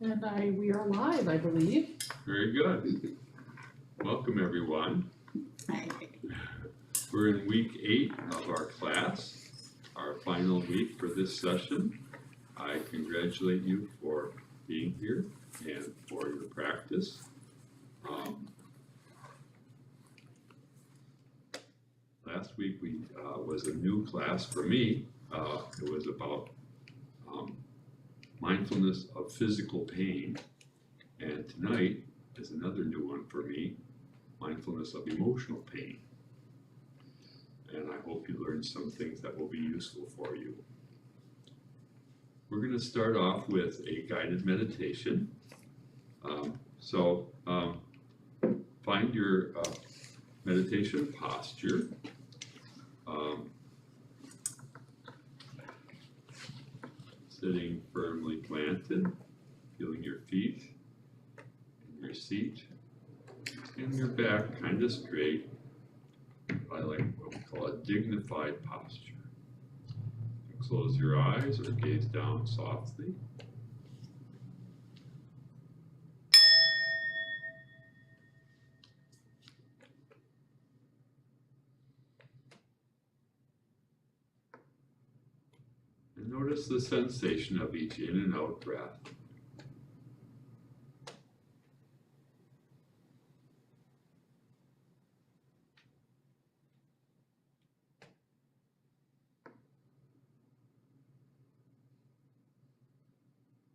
We are live, I believe. Very good. Welcome, everyone. Hi. We're in week 8 of our class, our final week for this session. I congratulate you for being here and for your practice. Last week was a new class for me. It was about mindfulness of physical pain. And tonight is another new one for me, mindfulness of emotional pain. And I hope you learned some things that will be useful for you. We're going to start off with a guided meditation. Find your meditation posture. Sitting firmly planted, feeling your feet in your seat, and your back kind of straight. I like what we call a dignified posture. Close your eyes or gaze down softly. And notice the sensation of each in and out breath.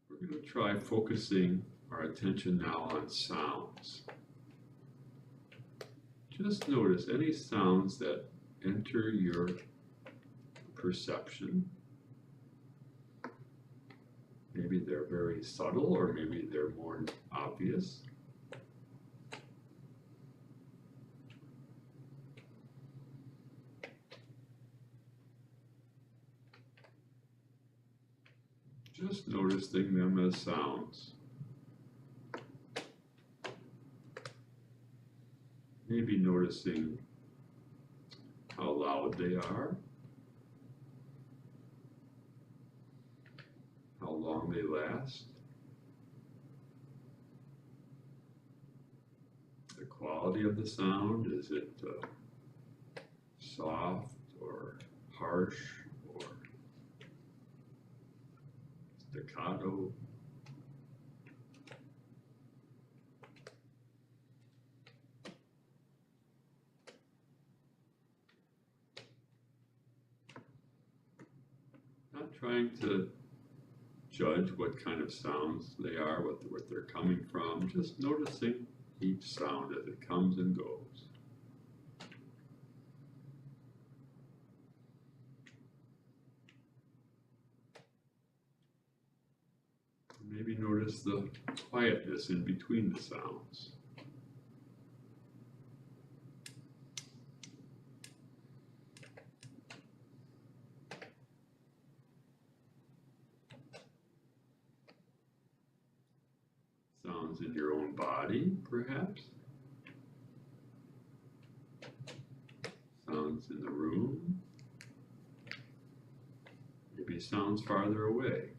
We're going to try focusing our attention now on sounds. Just notice any sounds that enter your perception. Maybe they're very subtle, or maybe they're more obvious. Just noticing them as sounds. Maybe noticing how loud they are, how long they last, the quality of the sound. Is it soft or harsh or staccato? Not trying to judge what kind of sounds they are, what they're coming from, just noticing each sound as it comes and goes. Maybe notice the quietness in between the sounds. Sounds in your own body, perhaps. Sounds in the room. Maybe sounds farther away.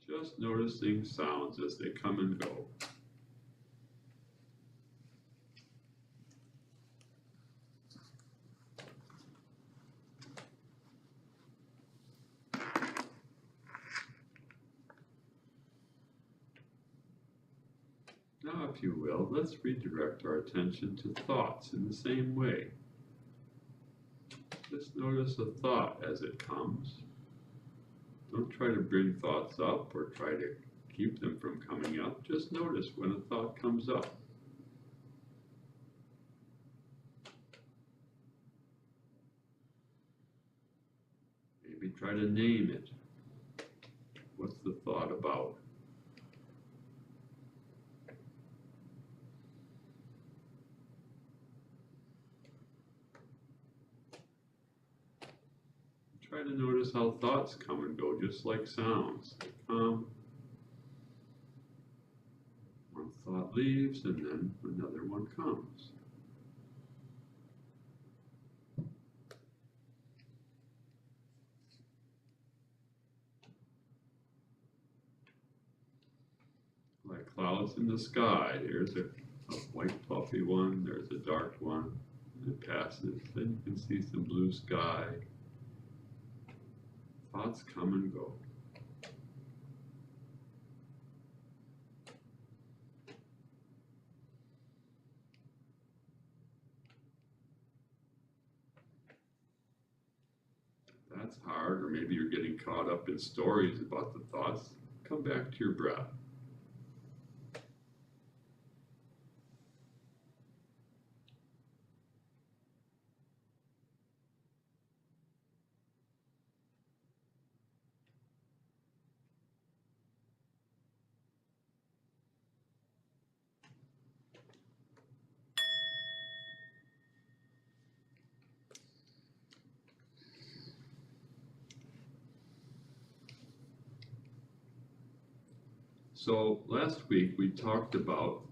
Just noticing sounds as they come and go. Now, if you will, let's redirect our attention to thoughts in the same way. Just notice a thought as it comes. Don't try to bring thoughts up or try to keep them from coming up. Just notice when a thought comes up. Maybe try to name it. What's the thought about? Try Try to notice how thoughts come and go, just like sounds. They come, one thought leaves, and then another one comes. Like clouds in the sky. There's a white fluffy one, there's a dark one, and it passes. Then you can see some blue sky. Thoughts come and go. That's hard, or maybe you're getting caught up in stories about the thoughts. Come back to your breath. So last week we talked about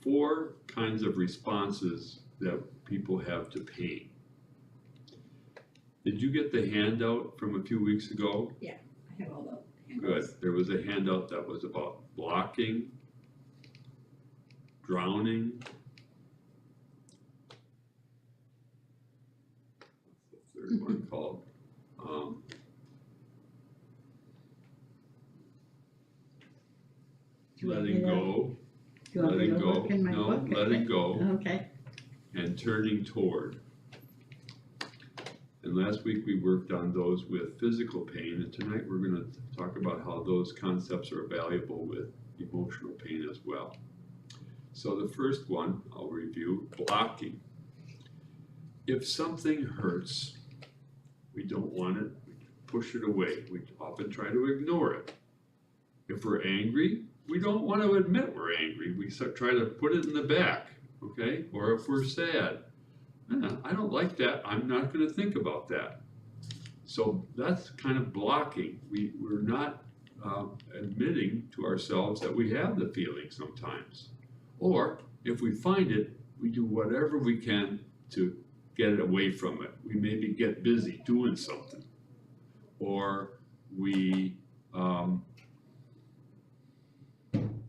4 kinds of responses that people have to pain. Did you get the handout from a few weeks ago? Yeah, I have all the Good. handles. There was a handout that was about blocking, drowning. What's the third one called? Letting go, Do you want me letting to go, look in my no, book? letting go, Okay. and turning toward. And last week we worked on those with physical pain, and tonight we're going to talk about how those concepts are valuable with emotional pain as well. So the first one, I'll review, blocking. If something hurts, we don't want it, we push it away. We often try to ignore it. If we're angry, we don't want to admit we're angry. We try to put it in the back, okay? Or if we're sad, I don't like that, I'm not going to think about that. So that's kind of blocking. We're not admitting to ourselves that we have the feeling sometimes. Or if we find it, we do whatever we can to get it away from it. We maybe get busy doing something. Or we,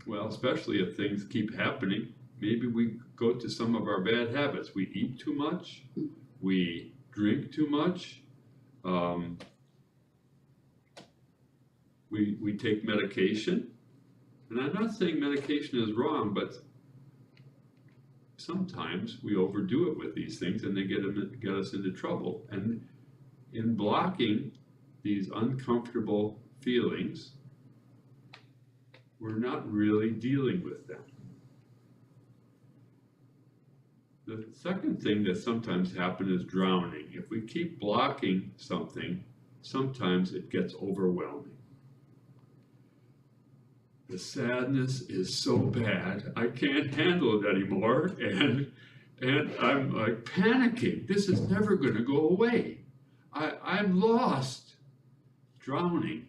well, especially if things keep happening, maybe we go to some of our bad habits. We eat too much, we drink too much, we take medication. And I'm not saying medication is wrong, but sometimes we overdo it with these things and they get us into trouble. And in blocking these uncomfortable feelings, we're not really dealing with them. The second thing that sometimes happens is drowning. If we keep blocking something, sometimes it gets overwhelming. The sadness is so bad, I can't handle it anymore, and I'm like panicking. This is never going to go away. I'm lost, drowning.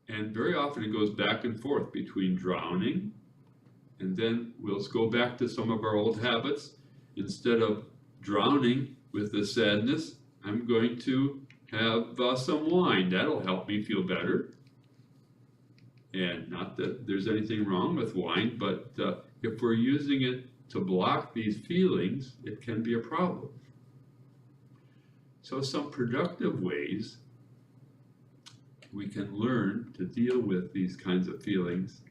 And very often it goes back and forth between drowning, and then we'll go back to some of our old habits. Instead of drowning with the sadness, I'm going to have some wine. That'll help me feel better. And not that there's anything wrong with wine, but if we're using it to block these feelings, it can be a problem. So some productive ways we can learn to deal with these kinds of feelings,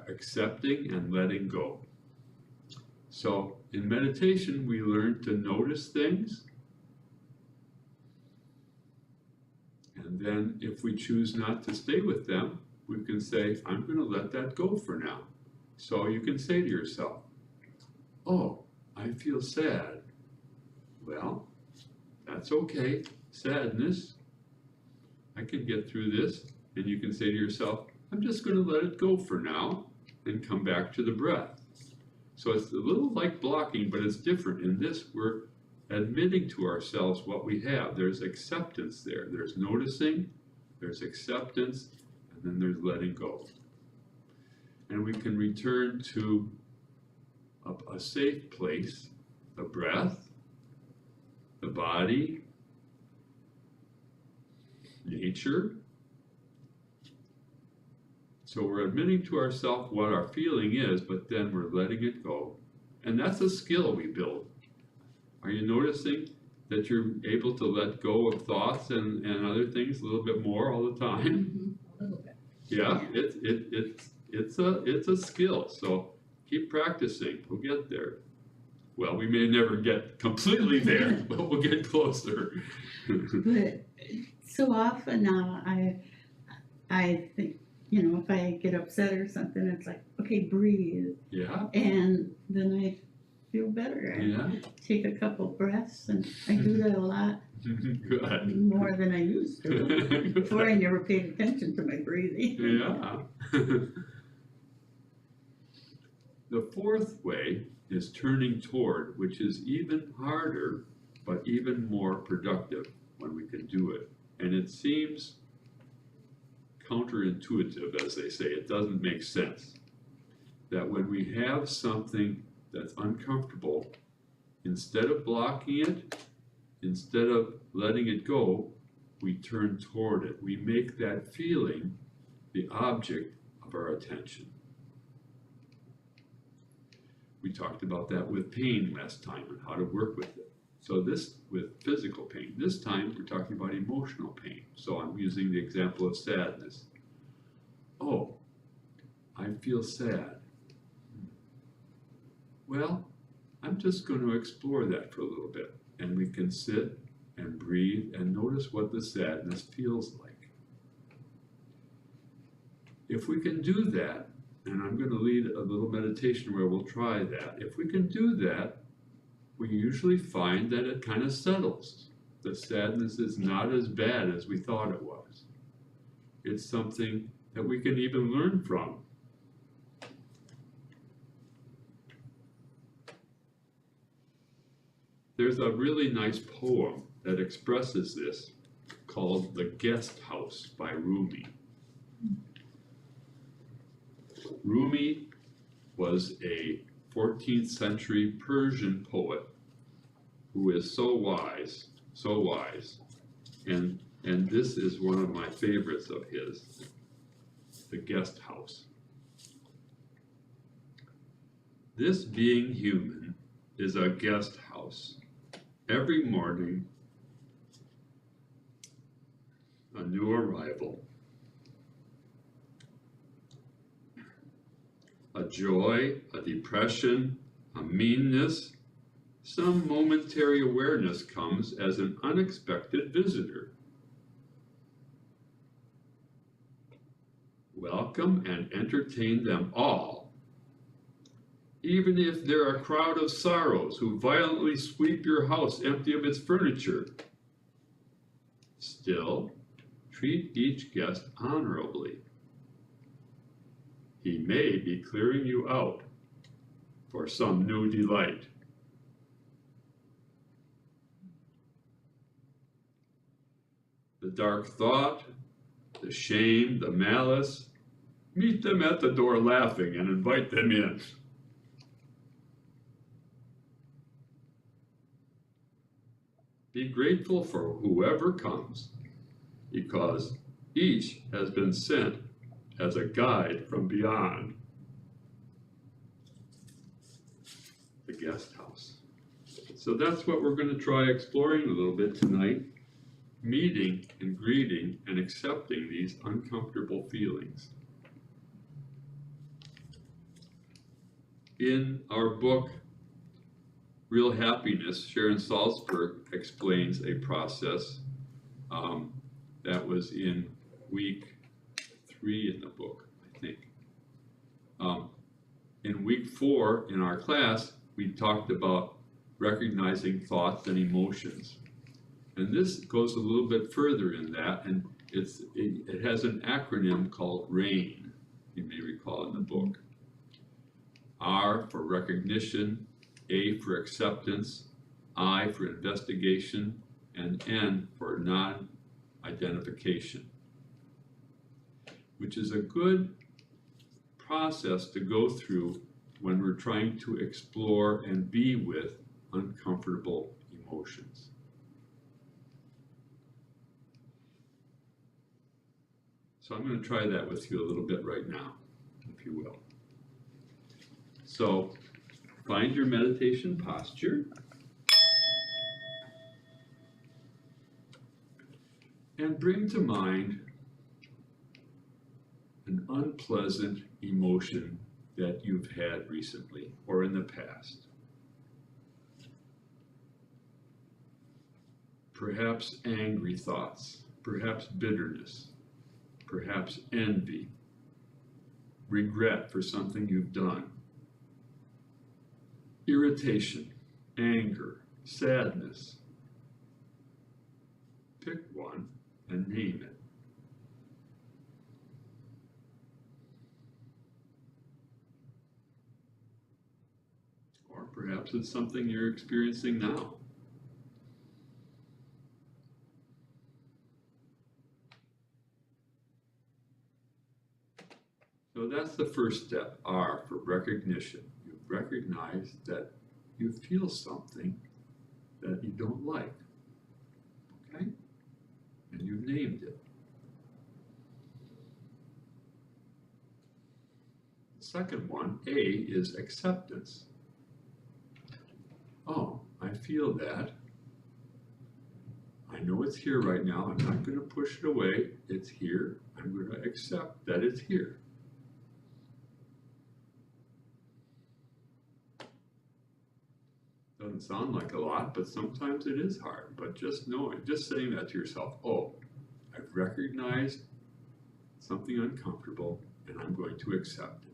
accepting and letting go. So in meditation, we learn to notice things, and then if we choose not to stay with them, we can say, I'm going to let that go for now. So you can say to yourself, oh, I feel sad. Well, that's okay, sadness. I can get through this. And you can say to yourself, I'm just going to let it go for now and come back to the breath. So it's a little like blocking, but it's different. In this, we're admitting to ourselves what we have. There's acceptance there. There's noticing, there's acceptance, and then there's letting go. And we can return to a safe place, the breath, the body, nature. So we're admitting to ourselves what our feeling is, but then we're letting it go. And that's a skill we build. Are you noticing that you're able to let go of thoughts and other things a little bit more all the time? A little bit. Yeah, it's a skill. So keep practicing. We'll get there. Well, we may never get completely there, but we'll get closer. But so often now I think, you know, if I get upset or something, it's like, okay, breathe. Yeah, And then I feel better. yeah. I take a couple breaths, and I do that a lot Good. more than I used to. Before I never paid attention to my breathing. Yeah. The fourth way is turning toward, which is even harder, but even more productive when we can do it. And it seems counterintuitive, as they say. It doesn't make sense that when we have something that's uncomfortable, instead of blocking it, instead of letting it go, we turn toward it. We make that feeling the object of our attention. We talked about that with pain last time and how to work with it. So this with physical pain. This time we're talking about emotional pain. So I'm using the example of sadness. Oh, I feel sad. Well, I'm just going to explore that for a little bit. And we can sit and breathe and notice what the sadness feels like. If we can do that, and I'm going to lead a little meditation where we'll try that. If we can do that, we usually find that it kind of settles. The sadness is not as bad as we thought it was. It's something that we can even learn from. There's a really nice poem that expresses this called The Guest House by Rumi. Rumi was a 14th century Persian poet who is so wise, and this is one of my favorites of his, The Guest House. This being human is a guest house. Every morning, a new arrival. A joy, a depression, a meanness, some momentary awareness comes as an unexpected visitor. Welcome and entertain them all, even if they're a crowd of sorrows who violently sweep your house empty of its furniture. Still, treat each guest honorably. He may be clearing you out for some new delight. The dark thought, the shame, the malice, meet them at the door laughing and invite them in. Be grateful for whoever comes, because each has been sent as a guide from beyond. The guest house. So that's what we're going to try exploring a little bit tonight, meeting and greeting and accepting these uncomfortable feelings. In our book, Real Happiness, Sharon Salzberg explains a process that was in week 3 in the book, I think. In week 4 in our class, we talked about recognizing thoughts and emotions. And this goes a little bit further in that, and it has an acronym called RAIN, you may recall in the book. R for recognition, A for acceptance, I for investigation, and N for non-identification, which is a good process to go through when we're trying to explore and be with uncomfortable emotions. So I'm going to try that with you a little bit right now, if you will. So find your meditation posture and bring to mind an unpleasant emotion that you've had recently or in the past. Perhaps angry thoughts, perhaps bitterness, perhaps envy, regret for something you've done, irritation, anger, sadness. Pick one and name it. Or perhaps it's something you're experiencing now. So that's the first step, R for recognition. You recognize that you feel something that you don't like, okay? And you've named it. The second one, A, is acceptance. Oh, I feel that. I know it's here right now. I'm not going to push it away. It's here. I'm going to accept that it's here. Doesn't sound like a lot, but sometimes it is hard. But just knowing, just saying that to yourself, oh, I've recognized something uncomfortable and I'm going to accept it.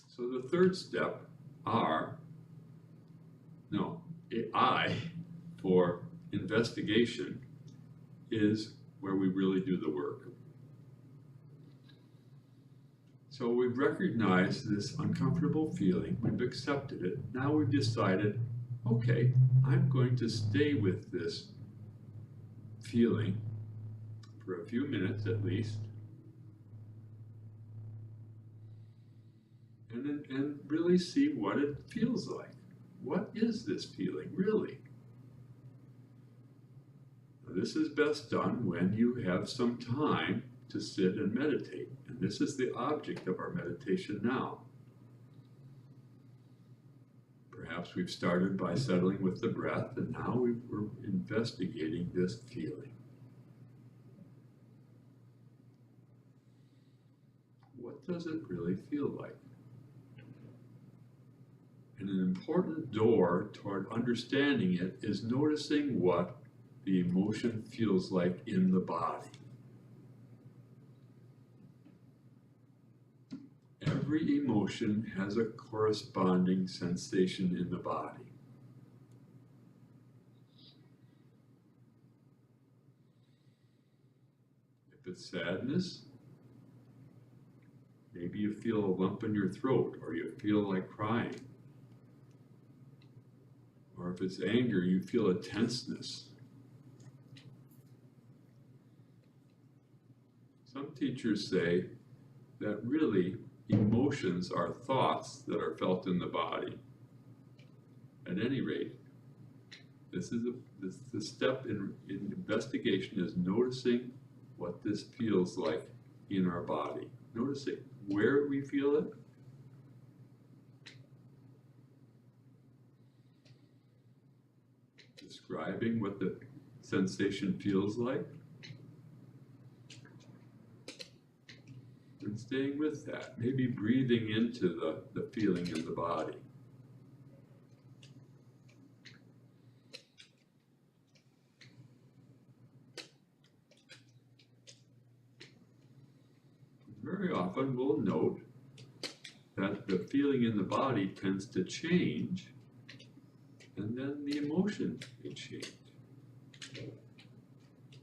So the third step, I for investigation is where we really do the work. So we've recognized this uncomfortable feeling, we've accepted it, now we've decided, okay, I'm going to stay with this feeling for a few minutes at least, and really see what it feels like. What is this feeling, really? Now, this is best done when you have some time to sit and meditate. And this is the object of our meditation now. Perhaps we've started by settling with the breath, and now we're investigating this feeling. What does it really feel like? And an important door toward understanding it is noticing what the emotion feels like in the body. Every emotion has a corresponding sensation in the body. If it's sadness, maybe you feel a lump in your throat, or you feel like crying. Or if it's anger, you feel a tenseness. Some teachers say that really emotions are thoughts that are felt in the body. At any rate, the step in investigation is noticing what this feels like in our body. Noticing where we feel it, describing what the sensation feels like, and staying with that, maybe breathing into the feeling in the body. Very often we'll note that the feeling in the body tends to change, and then the emotion may change.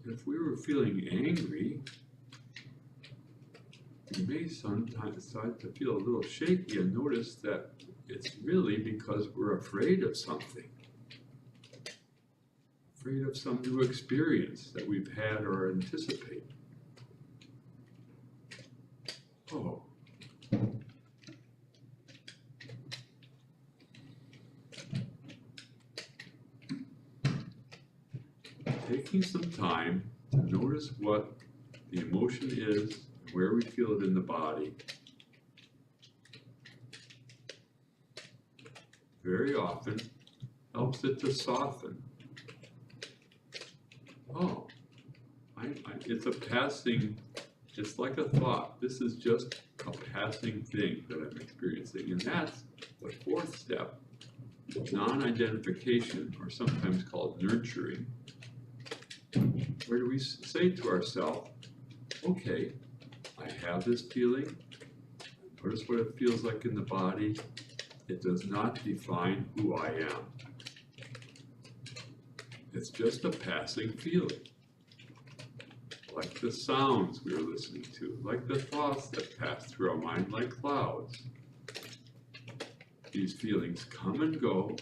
If we were feeling angry, you may sometimes start to feel a little shaky and notice that it's really because we're afraid of something. Afraid of some new experience that we've had or anticipate. Oh. Taking some time to notice what the emotion is, where we feel it in the body. Very often helps it to soften. Oh, it's a passing, it's like a thought. This is just a passing thing that I'm experiencing. And that's the fourth step, non-identification, or sometimes called nurturing, where do we say to ourselves, okay, I have this feeling, notice what it feels like in the body. It does not define who I am. It's just a passing feeling. Like the sounds we were listening to, like the thoughts that pass through our mind like clouds. These feelings come and go.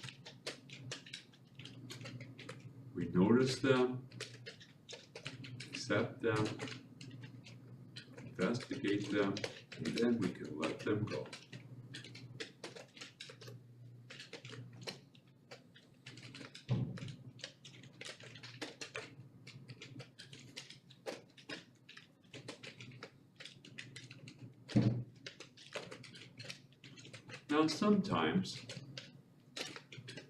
We notice them, accept them, investigate them, and then we can let them go. Now sometimes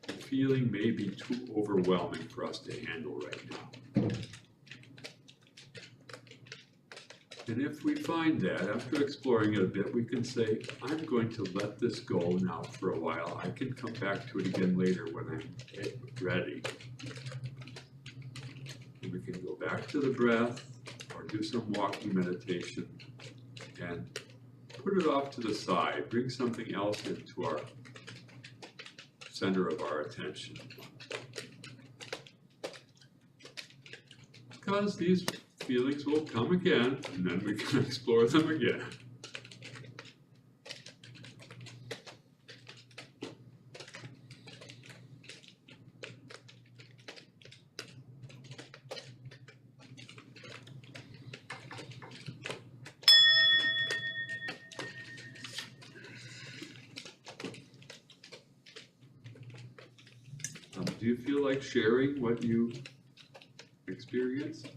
the feeling may be too overwhelming for us to handle right now. And if we find that, after exploring it a bit, we can say, I'm going to let this go now for a while. I can come back to it again later when I'm ready. And we can go back to the breath or do some walking meditation and put it off to the side, bring something else into our center of our attention. Because these feelings will come again, and then we can explore them again. Do you feel like sharing what you experienced?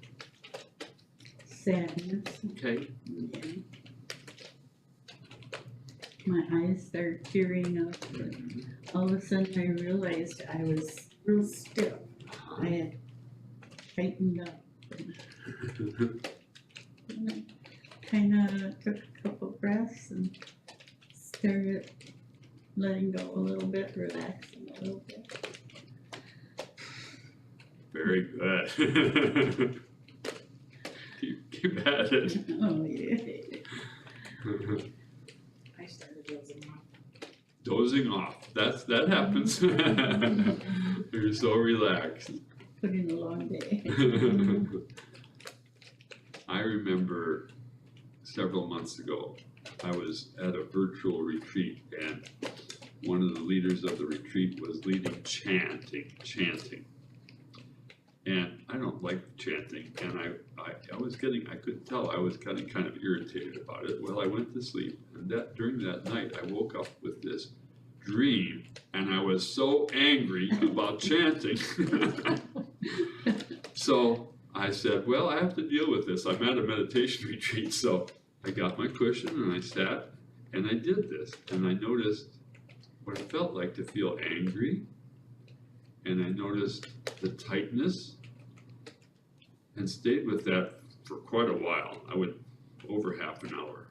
Sadness. Okay. Yeah. My eyes started tearing up. And all of a sudden I realized I was real stiff. I had tightened up. And I kind of took a couple breaths and started letting go a little bit, relaxing a little bit. Very good. keep at it. Oh, yeah. I started dozing off. Dozing off. That happens. You're so relaxed. Put in a long day. I remember several months ago, I was at a virtual retreat, and one of the leaders of the retreat was leading chanting. And I don't like chanting, and I could tell I was getting kind of irritated about it. Well, I went to sleep, and during that night, I woke up with this dream, and I was so angry about chanting. So I said, well, I have to deal with this. I'm at a meditation retreat, so I got my cushion, and I sat, and I did this, and I noticed what it felt like to feel angry, and I noticed the tightness, and stayed with that for quite a while. I went over half an hour.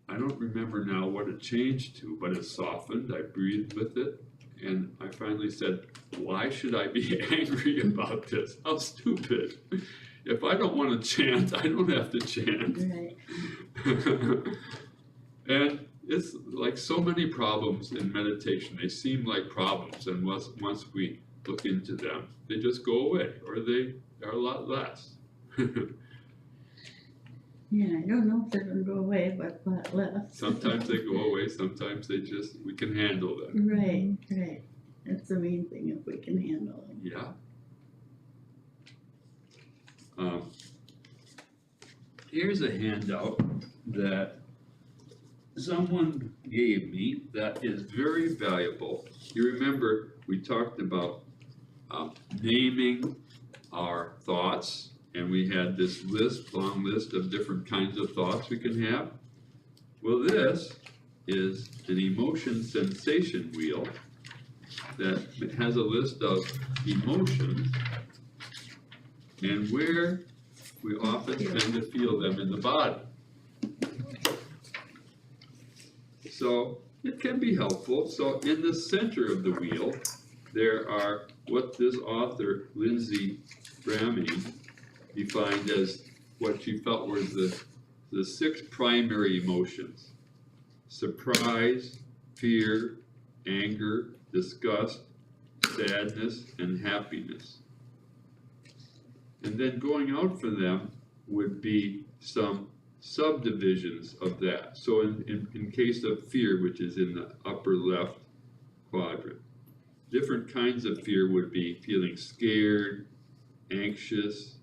I don't remember now what it changed to, but it softened. I breathed with it, and I finally said, why should I be angry about this? How stupid. If I don't want to chant, I don't have to chant. Right. And it's like so many problems in meditation. They seem like problems, and once we look into them, they just go away, or they are a lot less. Yeah, I don't know if they're gonna go away, but left. Sometimes they go away, sometimes we can handle them. Right, right. That's the main thing, if we can handle it. Yeah. Here's a handout that someone gave me that is very valuable. You remember we talked about naming our thoughts, and we had this long list of different kinds of thoughts we can have. Well, this is an emotion sensation wheel that has a list of emotions and where we often tend to feel them in the body. So it can be helpful. So in the center of the wheel, there are what this author, Lindsay Braming, defined as what she felt were the 6 primary emotions: surprise, fear, anger, disgust, sadness, and happiness. And then going out from them would be some subdivisions of that. So in case of fear, which is in the upper left quadrant, different kinds of fear would be feeling scared, anxious,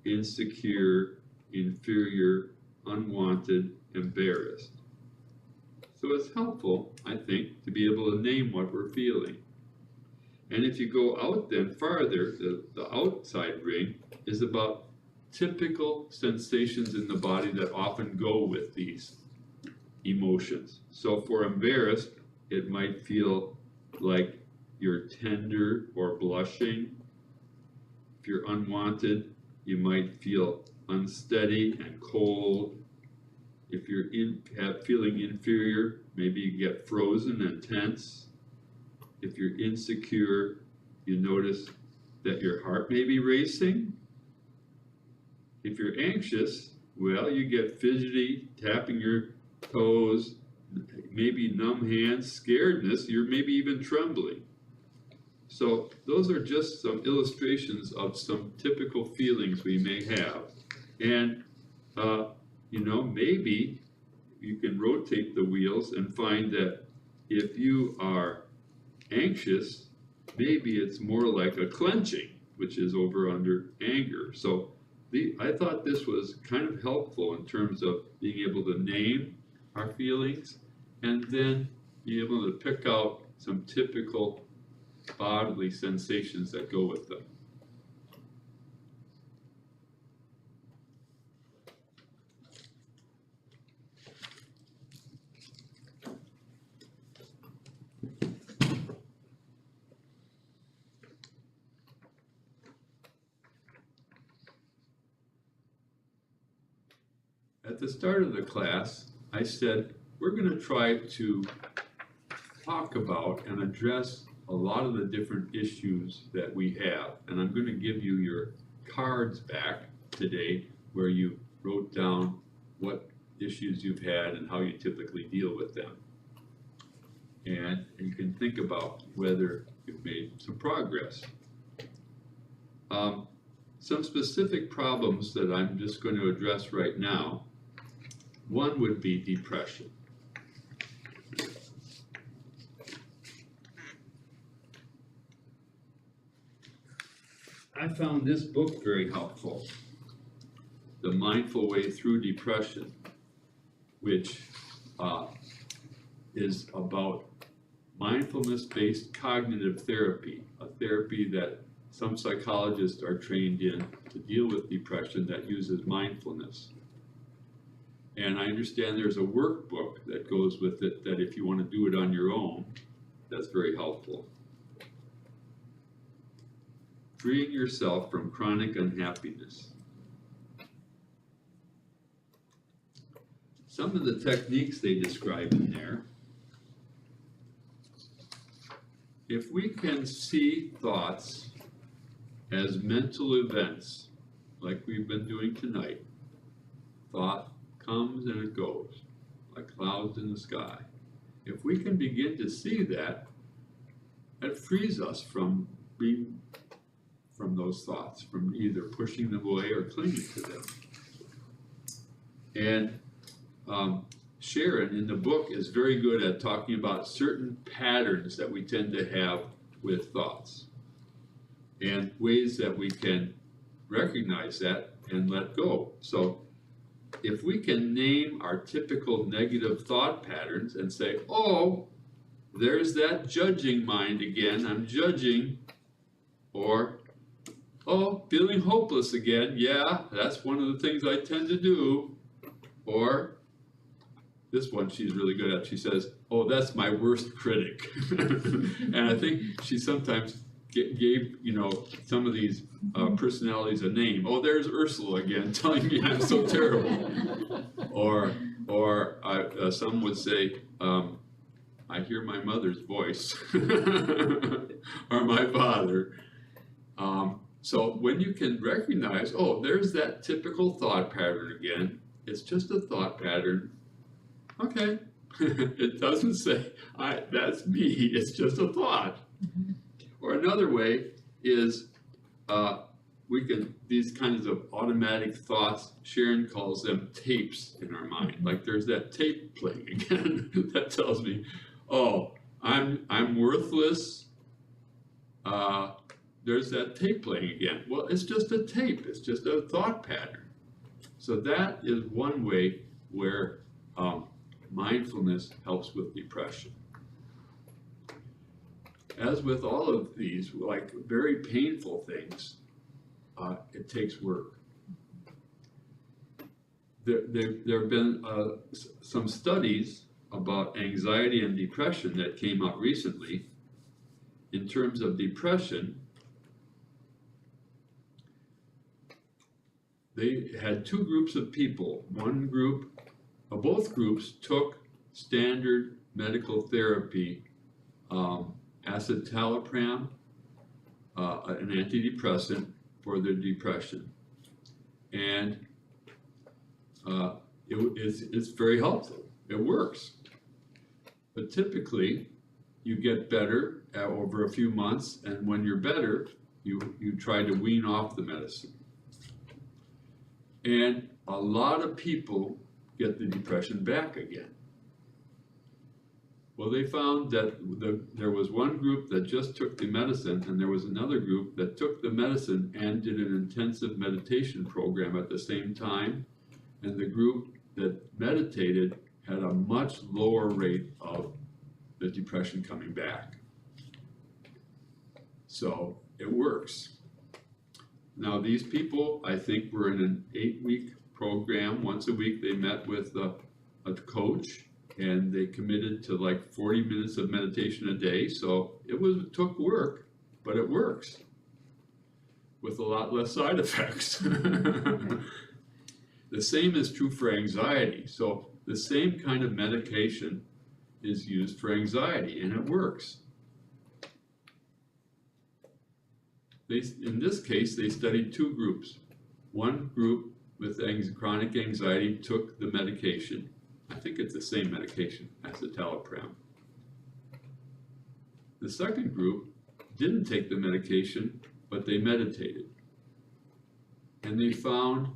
insecure, inferior, unwanted, embarrassed. So it's helpful, I think, to be able to name what we're feeling. And if you go out then farther, the outside ring is about typical sensations in the body that often go with these emotions. So for embarrassed, it might feel like you're tender or blushing. If you're unwanted, you might feel unsteady and cold. If you're feeling inferior, maybe you get frozen and tense. If you're insecure, you notice that your heart may be racing. If you're anxious, well, you get fidgety, tapping your toes, maybe numb hands, scaredness, you're maybe even trembling. So those are just some illustrations of some typical feelings we may have. And, maybe you can rotate the wheels and find that if you are anxious, maybe it's more like a clenching, which is over under anger. So I thought this was kind of helpful in terms of being able to name our feelings and then be able to pick out some typical bodily sensations that go with them. At the start of the class, I said, we're going to try to talk about and address a lot of the different issues that we have. And I'm going to give you your cards back today where you wrote down what issues you've had and how you typically deal with them. And you can think about whether you've made some progress. Some specific problems that I'm just going to address right now. One would be depression. I found this book very helpful, The Mindful Way Through Depression, which is about mindfulness-based cognitive therapy, a therapy that some psychologists are trained in to deal with depression that uses mindfulness. And I understand there's a workbook that goes with it that if you want to do it on your own, that's very helpful. Freeing yourself from chronic unhappiness. Some of the techniques they describe in there. If we can see thoughts as mental events, like we've been doing tonight, thought comes and it goes, like clouds in the sky. If we can begin to see that, that frees us from those thoughts, from either pushing them away or clinging to them. And Sharon in the book is very good at talking about certain patterns that we tend to have with thoughts and ways that we can recognize that and let go. So if we can name our typical negative thought patterns and say, oh, there's that judging mind again, I'm judging, or, oh, feeling hopeless again, yeah, that's one of the things I tend to do, or, this one she's really good at, she says, oh, that's my worst critic. And I think she sometimes gave, some of these personalities a name. Oh, there's Ursula again, telling me I'm so terrible. Or some would say, I hear my mother's voice, or my father. So when you can recognize, oh, there's that typical thought pattern again. It's just a thought pattern. Okay. It doesn't say, that's me, it's just a thought. Mm-hmm. Or another way is these kinds of automatic thoughts, Sharon calls them tapes in our mind. Like there's that tape playing again that tells me, oh, I'm worthless. There's that tape playing again. Well, it's just a tape. It's just a thought pattern. So that is one way where mindfulness helps with depression. As with all of these, like very painful things, it takes work. There have been some studies about anxiety and depression that came out recently. In terms of depression, they had two groups of people. One group, both groups took standard medical therapy, citalopram, an antidepressant for their depression. And it's very helpful. It works. But typically, you get better over a few months, and when you're better, you try to wean off the medicine. And a lot of people get the depression back again. Well, they found that there was one group that just took the medicine, and there was another group that took the medicine and did an intensive meditation program at the same time. And the group that meditated had a much lower rate of the depression coming back. So it works. Now these people, I think, were in an 8-week program. Once a week they met with a coach, and they committed to like 40 minutes of meditation a day. So it took work, but it works with a lot less side effects. The same is true for anxiety. So the same kind of medication is used for anxiety, and it works. In this case, they studied two groups. One group with chronic anxiety took the medication. I think it's the same medication, citalopram. The second group didn't take the medication, but they meditated. And they found,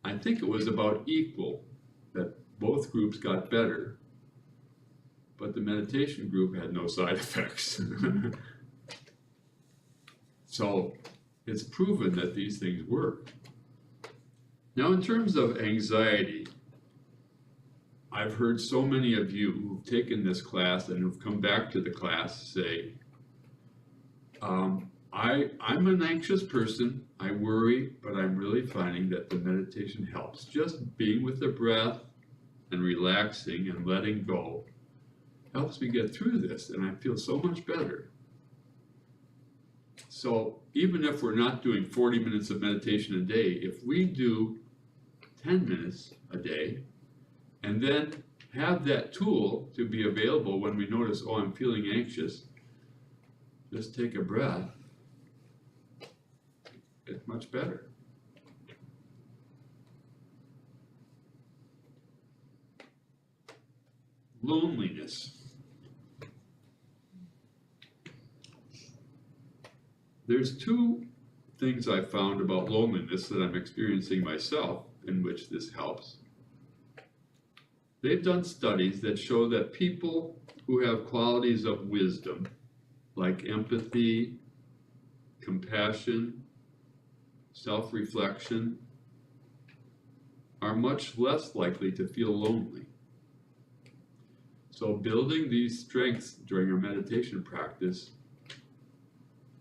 I think it was about equal, that both groups got better, but the meditation group had no side effects. So it's proven that these things work. Now, in terms of anxiety, I've heard so many of you who've taken this class and who've come back to the class say, I'm an anxious person, I worry, but I'm really finding that the meditation helps. Just being with the breath and relaxing and letting go helps me get through this, and I feel so much better. So even if we're not doing 40 minutes of meditation a day, if we do 10 minutes a day, and then have that tool to be available when we notice, oh, I'm feeling anxious, just take a breath. It's much better. Loneliness. There's two things I found about loneliness that I'm experiencing myself in which this helps. they've done studies that show that people who have qualities of wisdom, like empathy, compassion, self-reflection, are much less likely to feel lonely. So building these strengths during our meditation practice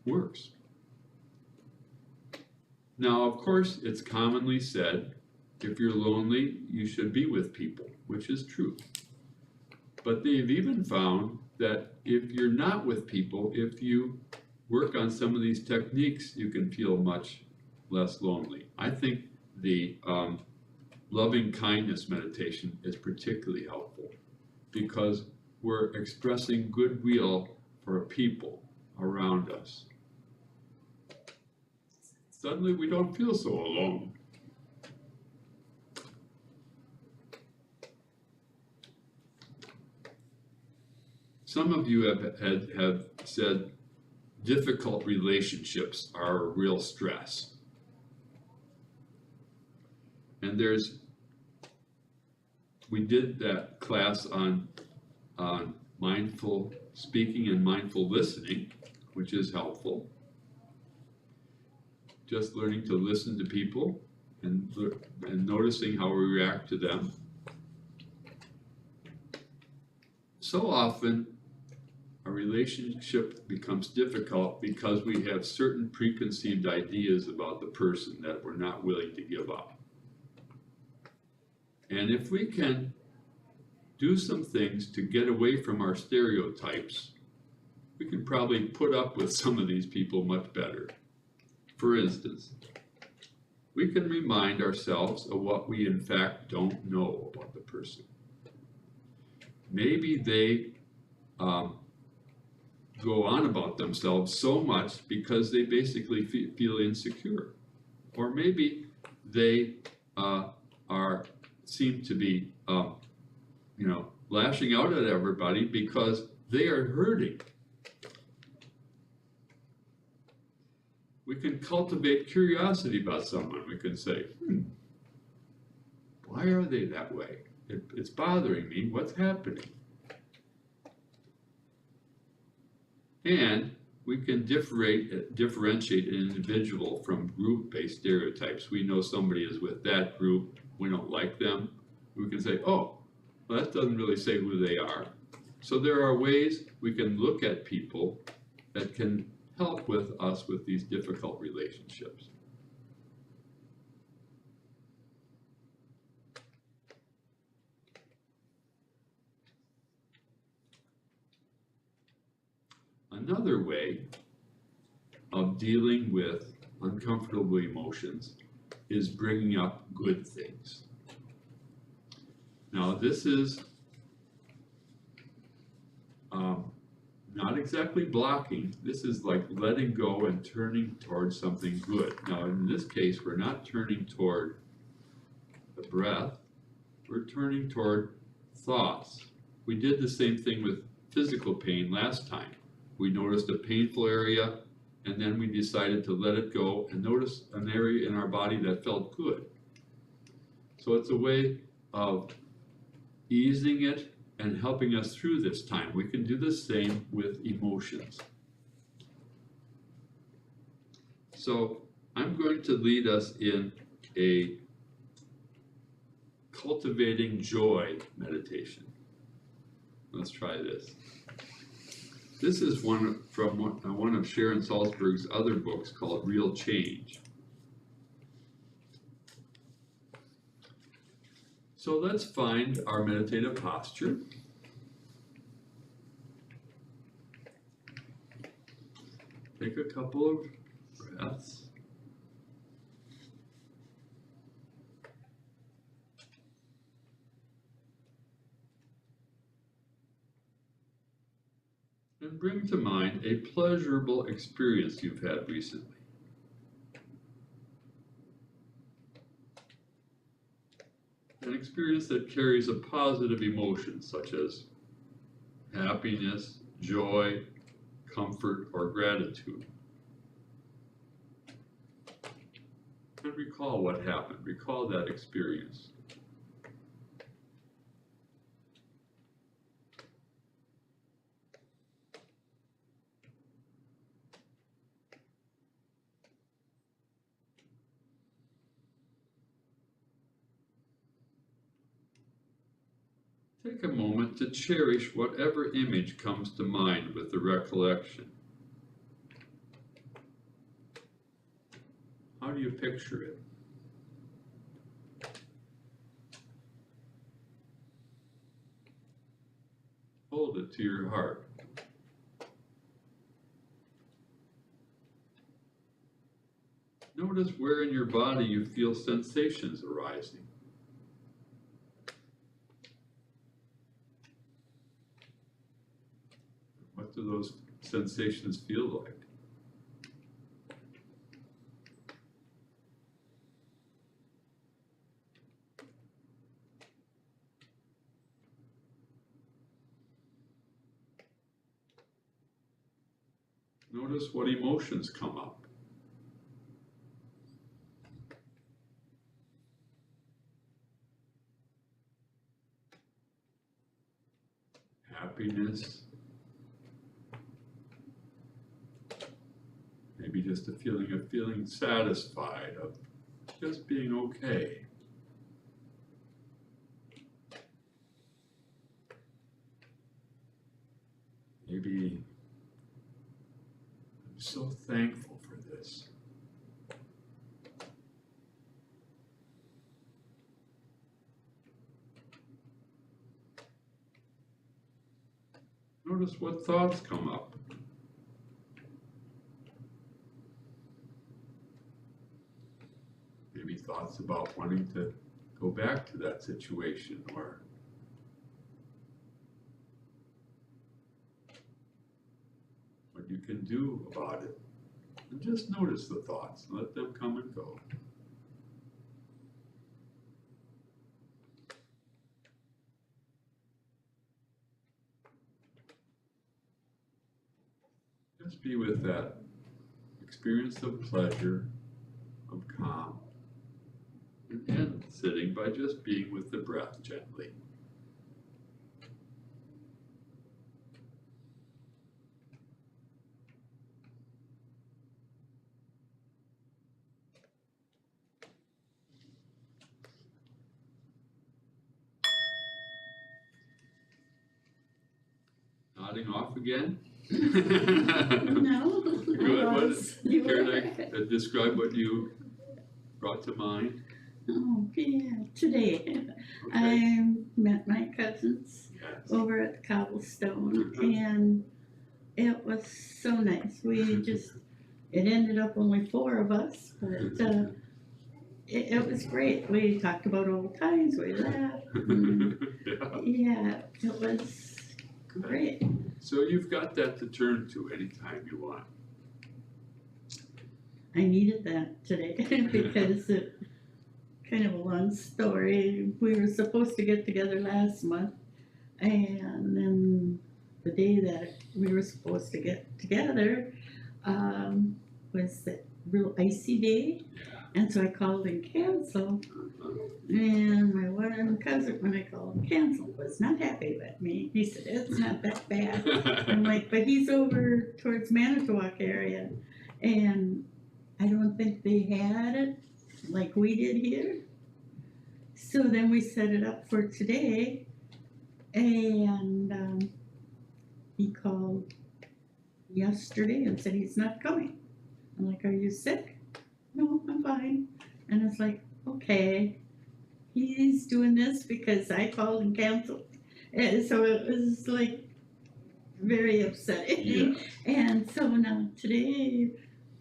works. Now, of course, it's commonly said, if you're lonely, you should be with people, which is true. But they've even found that if you're not with people, if you work on some of these techniques, you can feel much less lonely. I think the loving kindness meditation is particularly helpful because we're expressing goodwill for people around us. Suddenly we don't feel so alone. Some of you have said difficult relationships are a real stress. And we did that class on mindful speaking and mindful listening, which is helpful. Just learning to listen to people and noticing how we react to them. So often, a relationship becomes difficult because we have certain preconceived ideas about the person that we're not willing to give up. And if we can do some things to get away from our stereotypes, we can probably put up with some of these people much better. For instance, we can remind ourselves of what we in fact don't know about the person. Maybe they go on about themselves so much because they basically feel insecure. Or maybe they seem to be lashing out at everybody because they are hurting. We can cultivate curiosity about someone. We can say, why are they that way? It's bothering me. What's happening? And we can differentiate an individual from group-based stereotypes. We know somebody is with that group. We don't like them. We can say, oh, well, that doesn't really say who they are. So there are ways we can look at people that can help with us with these difficult relationships. Another way of dealing with uncomfortable emotions is bringing up good things. Now, this is not exactly blocking. This is like letting go and turning towards something good. Now, in this case, we're not turning toward the breath. We're turning toward thoughts. We did the same thing with physical pain last time. We noticed a painful area, and then we decided to let it go and notice an area in our body that felt good. So it's a way of easing it and helping us through this time. We can do the same with emotions. So I'm going to lead us in a cultivating joy meditation. Let's try this. This is one from one of Sharon Salzberg's other books called Real Change. So let's find our meditative posture. Take a couple of breaths. And bring to mind a pleasurable experience you've had recently. An experience that carries a positive emotion such as happiness, joy, comfort, or gratitude. And recall what happened. Recall that experience. Take a moment to cherish whatever image comes to mind with the recollection. How do you picture it? Hold it to your heart. Notice where in your body you feel sensations arising. What do those sensations feel like? Notice what emotions come up. Happiness. Maybe just a feeling of feeling satisfied, of just being okay. Maybe I'm so thankful for this. Notice what thoughts come up. Maybe thoughts about wanting to go back to that situation, or what you can do about it. And just notice the thoughts and let them come and go. Just be with that experience of pleasure, of calm, and end sitting by just being with the breath gently. Nodding off again? No, Good. I What, was. You care were. to describe what you brought to mind? Oh, yeah, today Okay. I met my cousins Yes. over at the Cobblestone, Mhm. and it was so nice. It ended up only 4 of us, but it was great. We talked about old times, we laughed. Yeah. Yeah, it was great. So you've got that to turn to anytime you want. I needed that today because it kind of a long story. We were supposed to get together last month, and then the day that we were supposed to get together was that real icy day, and so I called and canceled. And my one cousin, when I called and canceled, was not happy with me. He said, "It's not that bad." I'm like, "But he's over towards Manitowoc area, and I don't think they had it like we did here." So then we set it up for today, and he called yesterday and said he's not coming. I'm like, "Are you sick?" "No, I'm fine." And it's like, okay, he's doing this because I called and canceled. And so it was like very upsetting. Yeah. And so now today,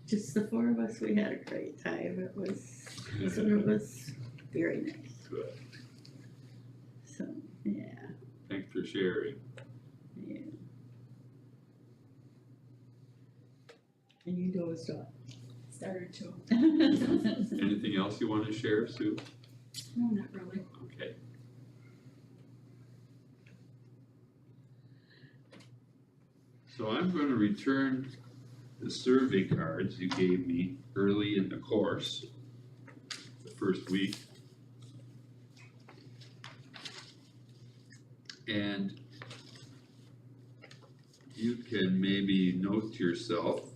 just the 4 of us, we had a great time. It was very nice. Good. So, yeah, Thanks for sharing. yeah. And you dozed off. Started to. Anything else you want to share, Sue? No, not really. Okay. So I'm going to return the survey cards you gave me early in the course, the first week. And you can maybe note to yourself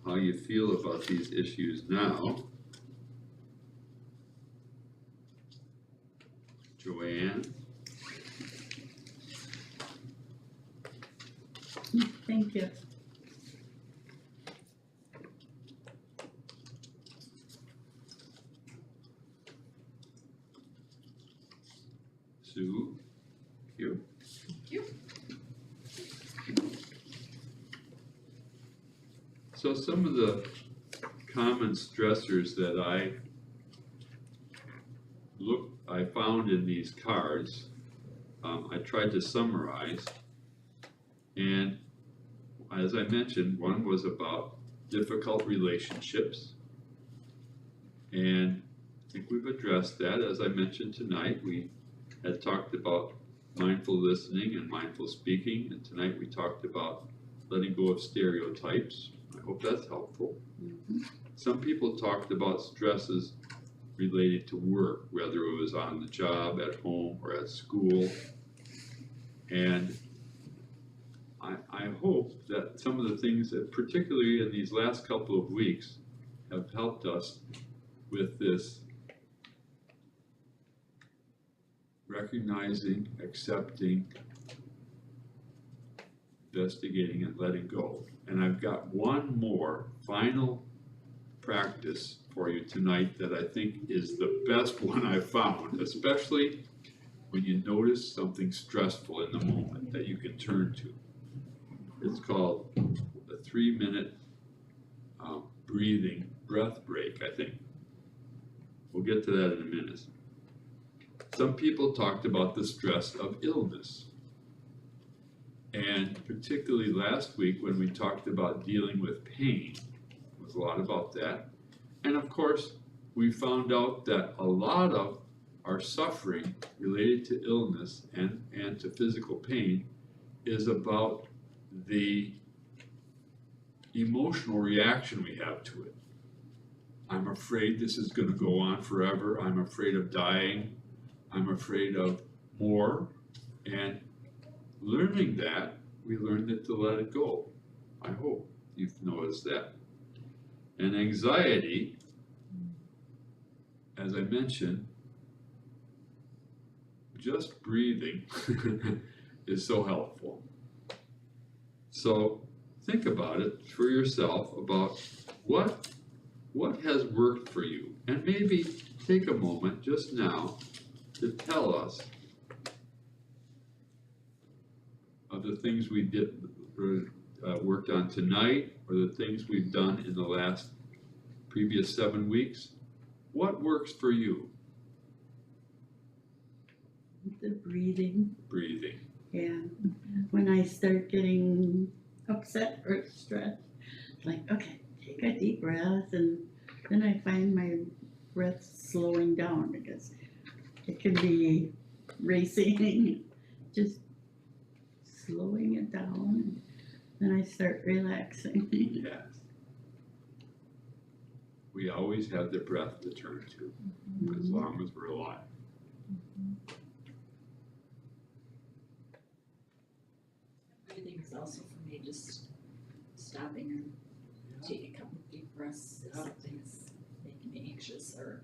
how you feel about these issues now. Joanne, Thank you. Sue, you. Thank you. So some of the common stressors that I found in these cards, I tried to summarize. And as I mentioned, one was about difficult relationships. And I think we've addressed that. As I mentioned tonight, we had talked about mindful listening and mindful speaking. And tonight we talked about letting go of stereotypes. I hope that's helpful. Mhm. Some people talked about stresses related to work, whether it was on the job, at home, or at school. And I hope that some of the things that, particularly in these last couple of weeks, have helped us with this recognizing, accepting, investigating, and letting go. And I've got one more final practice for you tonight that I think is the best one I've found, especially when you notice something stressful in the moment that you can turn to. It's called the 3-minute breathing breath break, I think. We'll get to that in a minute. Some people talked about the stress of illness. And particularly last week when we talked about dealing with pain, it was a lot about that. And of course, we found out that a lot of our suffering related to illness and to physical pain is about the emotional reaction we have to it. I'm afraid this is going to go on forever. I'm afraid of dying. I'm afraid of more. And learning that, we learned it to let it go. I hope you've noticed that. And anxiety, as I mentioned, just breathing is so helpful. So think about it for yourself about what has worked for you. And maybe take a moment just now to tell us of the things we did worked on tonight, or the things we've done in the previous 7 weeks. What works for you? The breathing. Breathing. Yeah. When I start getting upset or stressed, like, okay, take a deep breath, and then I find my breath slowing down because it can be racing, just slowing it down, and then I start relaxing. Yes. We always have the breath to turn to, as long as we're alive. Breathing is also for me just stopping and taking a couple of deep breaths if something's making me anxious or.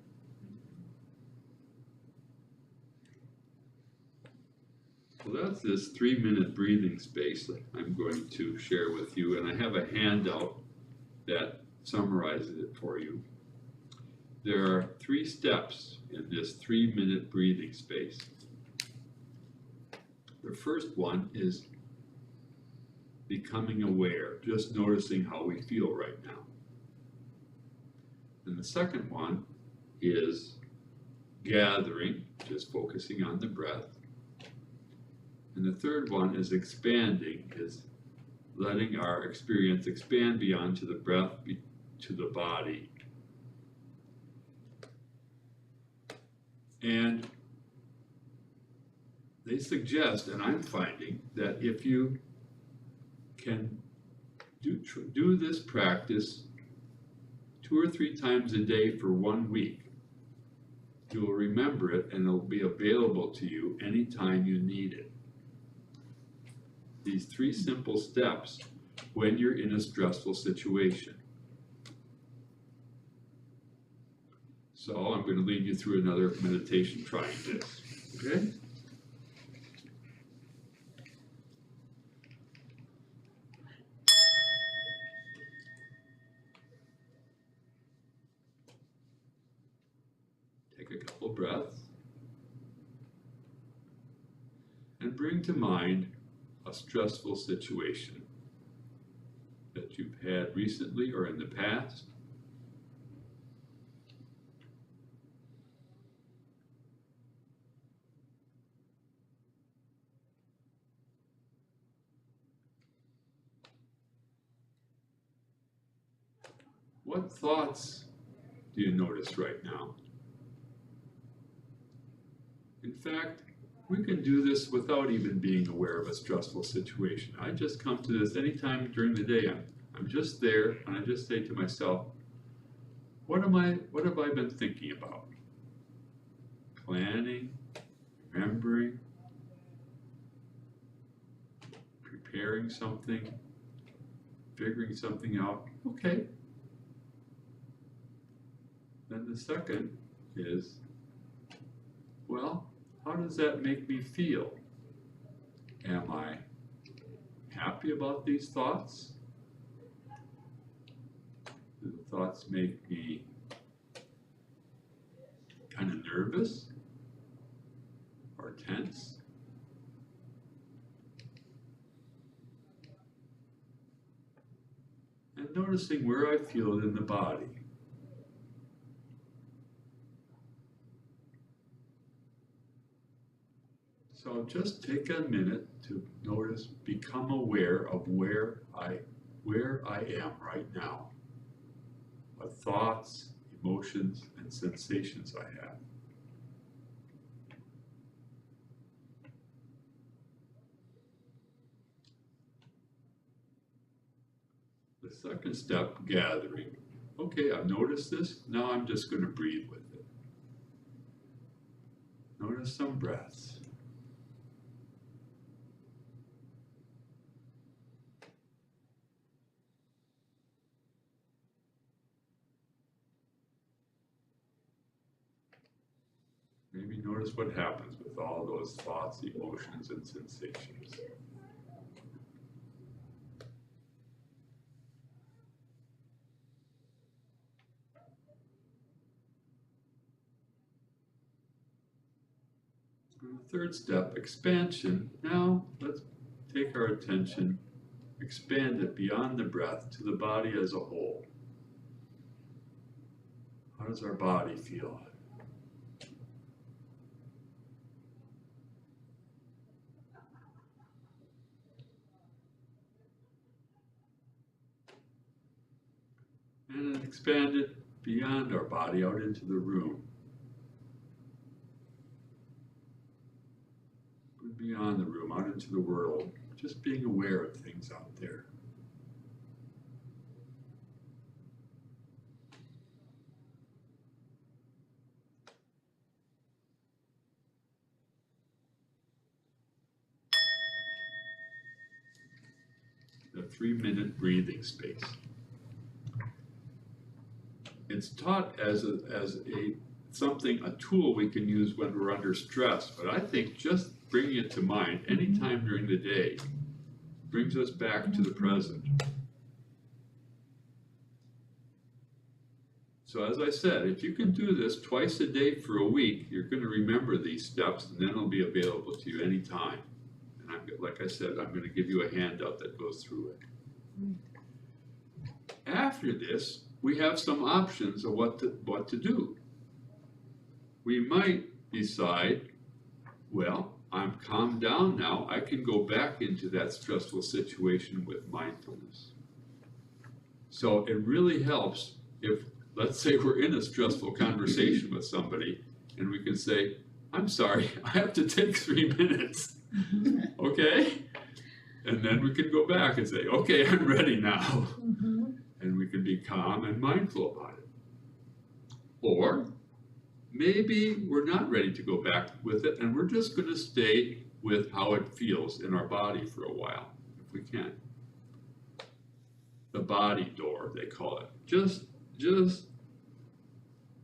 Well, that's this 3-minute breathing space that I'm going to share with you, and I have a handout that summarizes it for you. There are 3 steps in this 3-minute breathing space. The first one is becoming aware, just noticing how we feel right now. And the second one is gathering, just focusing on the breath. And the third one is expanding, is letting our experience expand beyond to the breath, to the body. And they suggest, and I'm finding, that if you can do this practice 2 or 3 times a day for 1 week, you will remember it and it'll be available to you anytime you need it. These 3 simple steps when you're in a stressful situation. So I'm going to lead you through another meditation trying this, okay? bring to mind a stressful situation that you've had recently or in the past. What thoughts do you notice right now? In fact, we can do this without even being aware of a stressful situation. I just come to this anytime during the day. I'm just there, and I just say to myself, what have I been thinking about? Planning, remembering, preparing something, figuring something out. Okay. Then the second is, well, how does that make me feel? Am I happy about these thoughts? Do the thoughts make me kind of nervous or tense? And noticing where I feel it in the body. So just take a minute to notice, become aware of where I am right now. What thoughts, emotions, and sensations I have. The second step, gathering. Okay, I've noticed this, now I'm just going to breathe with it. Notice some breaths. Maybe notice what happens with all those thoughts, emotions, and sensations. And the third step, expansion. Now let's take our attention, expand it beyond the breath to the body as a whole. How does our body feel? And then expand it beyond our body out into the room. Beyond the room, out into the world, just being aware of things out there. The 3-minute breathing space. It's taught as a tool we can use when we're under stress, but I think just bringing it to mind anytime during the day brings us back to the present. So as I said, if you can do this twice a day for a week, you're going to remember these steps, and then it'll be available to you anytime. And like I said, I'm going to give you a handout that goes through it. After this, we have some options of what to do. We might decide, well, I'm calmed down now, I can go back into that stressful situation with mindfulness. So it really helps if, let's say we're in a stressful conversation with somebody, and we can say, I'm sorry, I have to take 3 minutes, okay? And then we can go back and say, okay, I'm ready now. And we can be calm and mindful about it. Or maybe we're not ready to go back with it, and we're just going to stay with how it feels in our body for a while, if we can. The body door, they call it. Just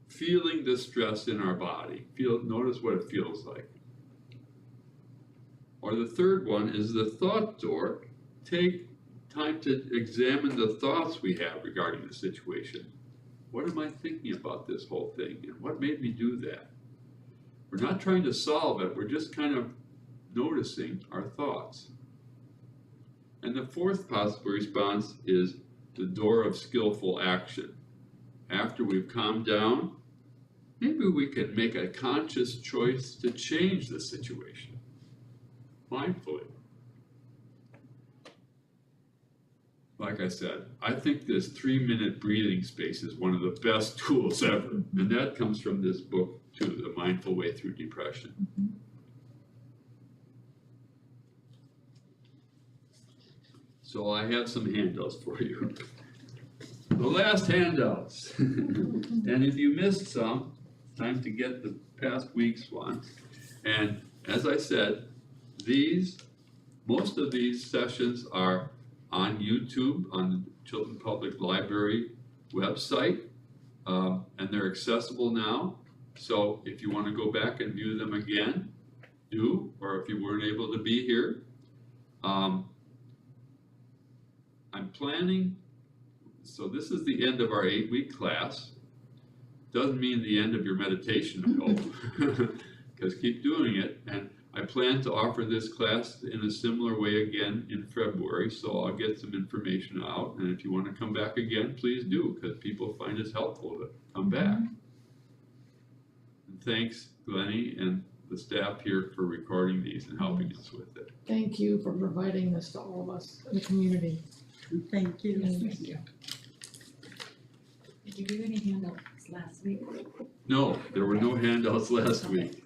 feeling the stress in our body. Notice what it feels like. Or the third one is the thought door. Take time to examine the thoughts we have regarding the situation. What am I thinking about this whole thing, and what made me do that? We're not trying to solve it, we're just kind of noticing our thoughts. And the fourth possible response is the door of skillful action. After we've calmed down, maybe we can make a conscious choice to change the situation mindfully. Like I said, I think this 3-minute breathing space is one of the best tools ever. And that comes from this book too, The Mindful Way Through Depression. So I have some handouts for you. The last handouts. And if you missed some, it's time to get the past week's one. And as I said, most of these sessions are on YouTube, on the Chilton Public Library website, and they're accessible now. So if you want to go back and view them again, do, or if you weren't able to be here, I'm planning, so this is the end of our 8-week class. Doesn't mean the end of your meditation, I hope, because keep doing it. And I plan to offer this class in a similar way again in February, so I'll get some information out. And if you want to come back again, please do, because people find it helpful to come back. And thanks, Glennie and the staff here for recording these and helping us with it. Thank you for providing this to all of us in the community. Thank you. Thank you. Did you do any handouts last week? No, there were no handouts last week.